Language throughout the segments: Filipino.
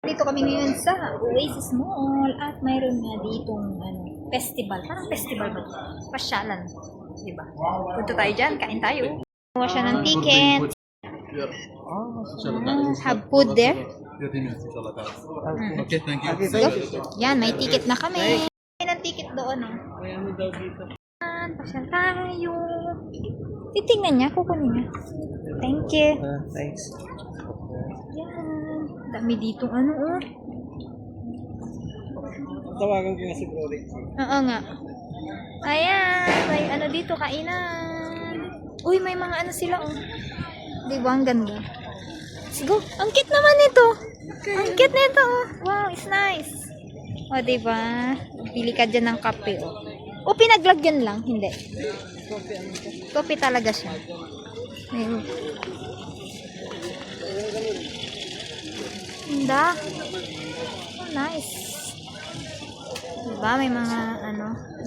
Dito kami ngayon sa Oasis Mall at mayroon na ditong festival. Parang festival ba ito? Pasyalan. Diba? Punta tayo dyan, kain tayo. Kuha siya ng ticket. Have food there. Okay, thank you. Yan, may ticket na kami. May ng ticket doon. Pasyal tayo. Titingnan niya, kukunin niya. Thank you. Thanks. Yan. Dami ditong Tawagan ko nga si Brody. Oo nga. Ayan, may dito, kainan. Uy, may mga sila, Diba, ang ganda. Let's go. Ang cute naman ito. Ang cute nito, Wow, it's nice. Diba? Pili ka dyan ng kape, O, pinaglagyan lang. Hindi. Kopi talaga siya. Ayun. Ganda. Nice. Diba? May mga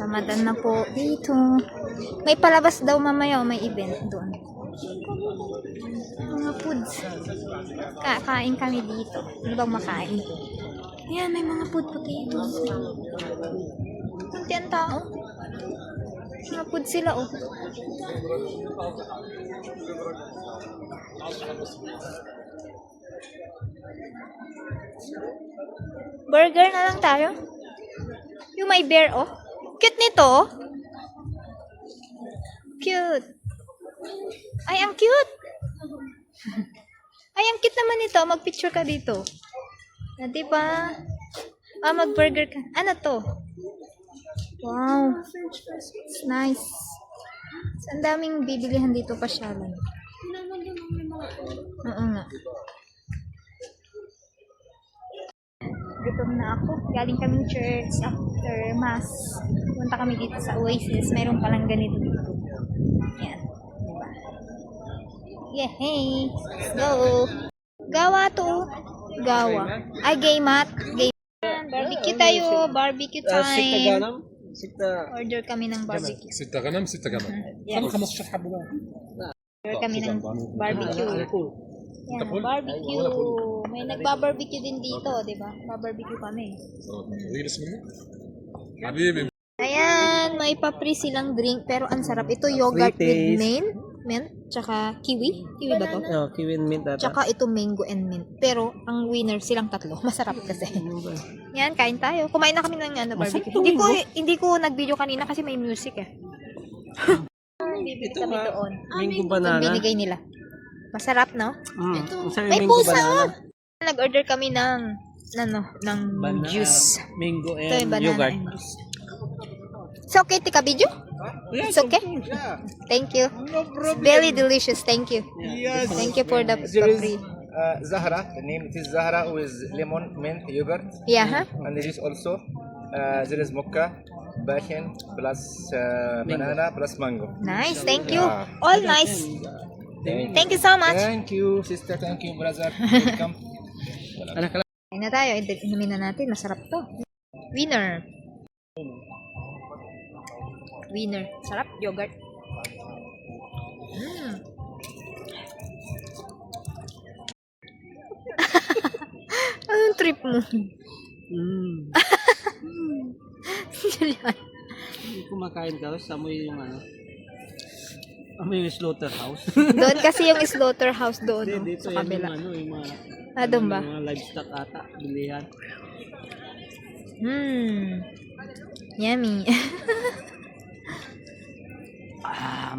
Ramadan na po dito. May palabas daw mamaya may event doon. Mga foods. Kakain kami dito. Ano bang makain? Ayan, may mga food potatoes. Kunti ang tao. Mga food sila, Burger na lang tayo. Yung may bear, Cute nito, Cute. Ay, ang cute. Ay, ang cute naman nito. Mag-picture ka dito. Diba? Mag-burger ka. Ano to? Wow. It's nice. Ang daming bibilihan dito pasyalan. Oo nga. Gutom na ako. Galing kaming church after mass. Punta kami dito sa Oasis. Mayroon palang ganito dito. Yan. Diba? Yeah, hey. Let's go. Gawa to. Gawa. Ay, game mat. Game. Barbecue tayo. Barbecue time. Order kami ng barbecue. 6 غنم 6 غنم. Yes. 15 حبة بقى. Order kami ng barbecue. Yan, barbecue. May nagba-barbecue din dito, di ba? Ba-barbecue kami. ويجلس منه حبيبي. Ayan, may pa-free silang drink pero ang sarap. Ito yogurt with mint, tsaka kiwi. Kiwi ba to? kiwi and mint ata. Tsaka ito mango and mint. Pero ang winner silang tatlo. Masarap kasi. Yan, kain tayo. Kumain na kami ng barbecue. Hindi ko nag-video kanina kasi may music Bibili kami doon. Mango banana. Yung binigay nila. Masarap, no? May mango pusa, banana. Nag-order kami ng juice. Mango Ito yung and banana yogurt. and juice. It's okay, Tika Bidyo? It's okay? Thank you. It's very delicious. Thank you. Yes. Thank you for the There is free. Zahra. The name it is Zahra with lemon mint yogurt. Yeah, huh? And there is also there is mocha, passion plus banana plus mango. Nice. Thank you. Yeah. All nice. Thank you so much. Thank you, sister. Thank you, brother. Welcome. Kain na tayo. Inumin na natin. Masarap to. Winner. Winner. Sarap. Yogurt. Anong trip mo? Julian. Kumakain ka, amoy yung amoy yung slaughterhouse. Doon kasi yung slaughterhouse doon, Dito sa kabila. yung mga Doon ba? mga livestock ata, bilihan. Yummy.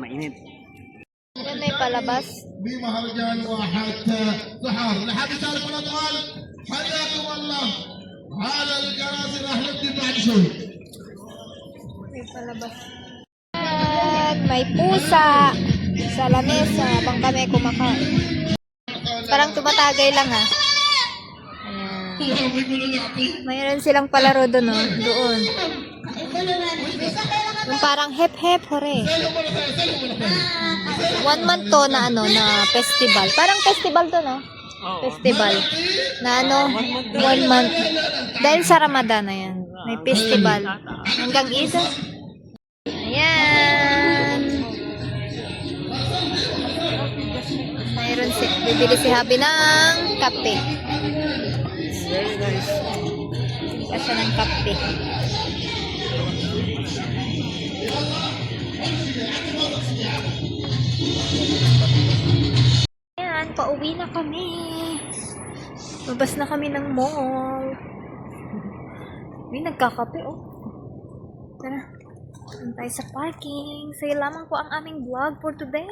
Mainit. Yan may palabas. بمهرجان وحتى سحر لحد تعرف الاطفال حياكم الله هذا الكراسي راح نبدي بعد شوي May palabas. At may pusa sa lamesa habang kami kumakain. Parang tumatagay lang Ayan. Mayroon silang palaro doon, doon. Yung parang hep-hep, hore. 1 month to na na festival. Parang festival to, no? Festival. Na 1 month. Dahil sa Ramadan na yan. May festival. Hanggang isa. Ayan. Mayroon bibili si Habi ng kape. $10. Pa siya ng kape. Ayan, pauwi na kami. Labas na kami ng mall. May nagkakape, oh. Tara. Doon tayo sa parking. Sa'yo lamang po ang aming vlog for today.